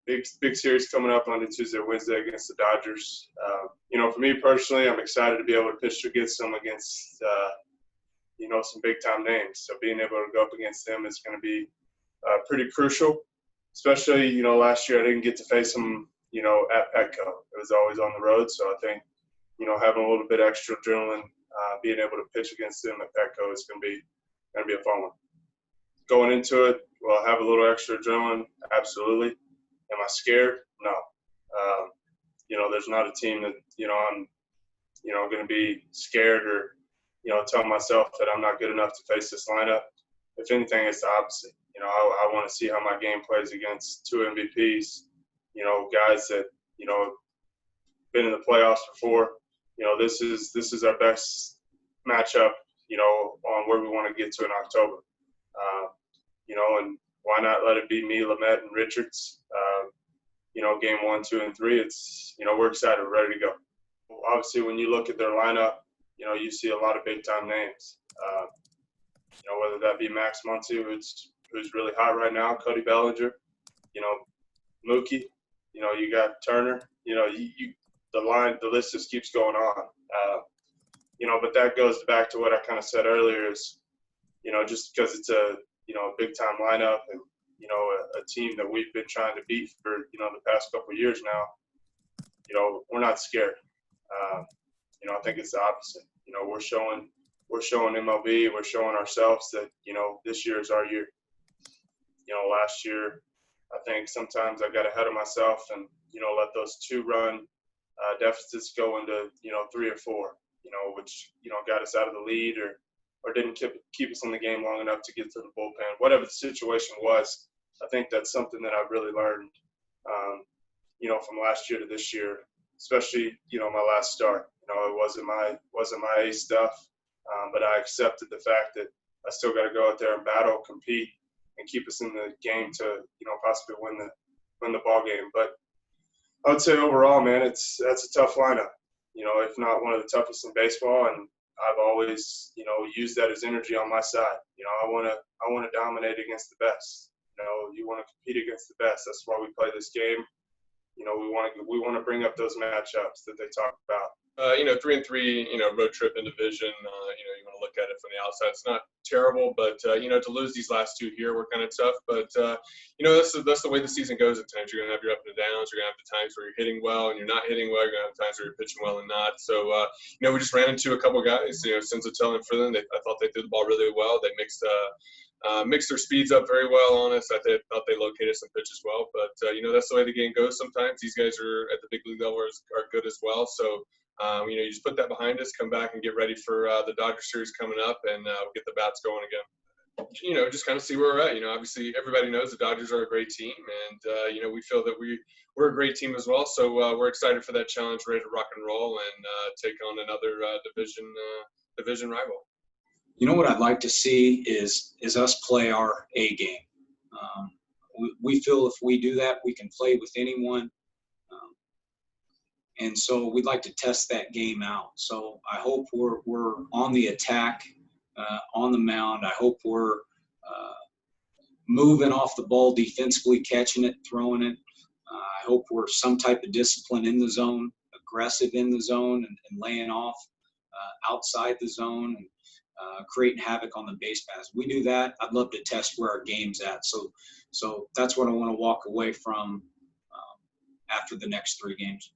big series coming up on Tuesday, Wednesday against the Dodgers. For me personally, I'm excited to be able to pitch against them some big-time names. So being able to go up against them is going to be pretty crucial, especially, last year I didn't get to face them, at Petco. It was always on the road. So I think, having a little bit extra adrenaline, being able to pitch against them at Petco is going to be a fun one. Going into it, will I have a little extra adrenaline? Absolutely. Am I scared? No. There's not a team that, I'm, going to be scared or, tell myself that I'm not good enough to face this lineup. If anything, it's the opposite. I want to see how my game plays against two MVPs, guys that, been in the playoffs before. This is our best matchup, on where we want to get to in October. And why not let it be me, Lamet, and Richards? Game 1, 2, and 3, it's, we're excited, we're ready to go. Obviously, when you look at their lineup, you see a lot of big-time names. Whether that be Max Muncy, who's really hot right now, Cody Bellinger, Mookie, you got Turner, the list just keeps going on. But that goes back to what I kind of said earlier is, just because it's a big-time lineup and, a team that we've been trying to beat for, the past couple of years now, we're not scared. I think it's the opposite. We're showing MLB, we're showing ourselves that, this year is our year. Last year, I think sometimes I got ahead of myself and, let those 2-run deficits go into, 3 or 4, which, got us out of the lead or didn't keep us in the game long enough to get to the bullpen. Whatever the situation was, I think that's something that I've really learned, from last year to this year, especially, my last start. It wasn't my A stuff, but I accepted the fact that I still got to go out there and battle, compete, and keep us in the game to, possibly win the ball game. But I would say overall, man, that's a tough lineup. If not one of the toughest in baseball, and I've always, used that as energy on my side. I want to dominate against the best. You want to compete against the best. That's why we play this game. We want to bring up those matchups that they talk about. 3-3, road trip in division. You want to look at it from the outside. It's not terrible, but to lose these last 2 here were kind of tough. But that's the way the season goes. At times you're gonna have your up and downs. You're gonna have the times where you're hitting well and you're not hitting well. You're gonna have times where you're pitching well and not. So we just ran into a couple guys. Senzatel and Freeland. I thought they threw the ball really well. They mixed their speeds up very well on us. I thought they located some pitches well. But that's the way the game goes. Sometimes these guys are at the big league level are good as well. So. You just put that behind us, come back and get ready for the Dodger series coming up, and get the bats going again. Just kind of see where we're at. Obviously everybody knows the Dodgers are a great team, and we feel that we're a great team as well. So we're excited for that challenge, ready to rock and roll and take on another division rival. What I'd like to see is us play our A game. We feel if we do that, we can play with anyone. And so we'd like to test that game out. So I hope we're on the attack, on the mound. I hope we're moving off the ball defensively, catching it, throwing it. I hope we're some type of discipline in the zone, aggressive in the zone and laying off outside the zone and creating havoc on the base paths. We do that, I'd love to test where our game's at. So that's what I want to walk away from after the next 3 games.